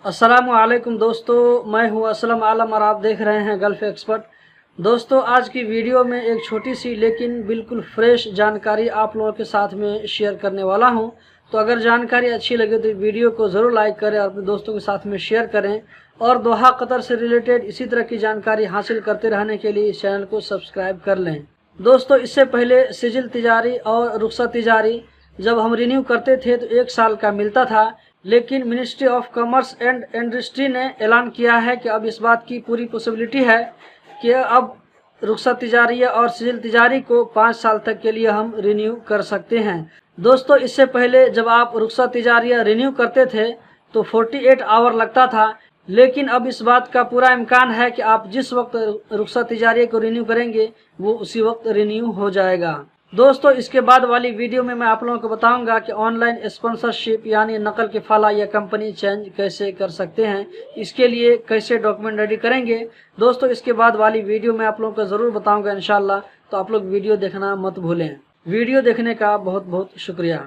अस्सलामुअलैकुम दोस्तों, मैं हूं असलम आलम और आप देख रहे हैं गल्फ एक्सपर्ट। दोस्तों, आज की वीडियो में एक छोटी सी लेकिन बिल्कुल फ्रेश जानकारी आप लोगों के साथ में शेयर करने वाला हूं। तो अगर जानकारी अच्छी लगे तो वीडियो को ज़रूर लाइक करें और अपने दोस्तों के साथ में शेयर करें। और दोहा कतर से रिलेटेड इसी तरह की जानकारी हासिल करते रहने के लिए इस चैनल को सब्सक्राइब कर लें। दोस्तों, इससे पहले सिजिल तिजारी और रुखसत तिजारी जब हम रिन्यू करते थे तो 1 साल का मिलता था, लेकिन ministry of commerce and industry ने ऐलान किया है कि अब इस बात की पूरी पॉसिबिलिटी है कि अब रुखसत तिजारी और सिजिल तिजारी को 5 साल तक के लिए हम रिन्यू कर सकते हैं। दोस्तों, इससे पहले जब आप रुखसत तिजारी रिन्यू करते थे तो 48 आवर लगता था, लेकिन अब इस बात का पूरा इम्कान है कि आप जिस वक्त रुखसत तिजारी को रिन्यू करेंगे वो उसी वक्त रिन्यू हो जाएगा। दोस्तों, इसके बाद वाली वीडियो में मैं आप लोगों को बताऊंगा कि ऑनलाइन स्पॉन्सरशिप यानी नकल के फाला या कंपनी चेंज कैसे कर सकते हैं, इसके लिए कैसे डॉक्यूमेंट रेडी करेंगे। दोस्तों, इसके बाद वाली वीडियो में आप लोगों को ज़रूर बताऊंगा इंशाल्लाह, तो आप लोग वीडियो देखना मत भूलें। वीडियो देखने का बहुत बहुत शुक्रिया।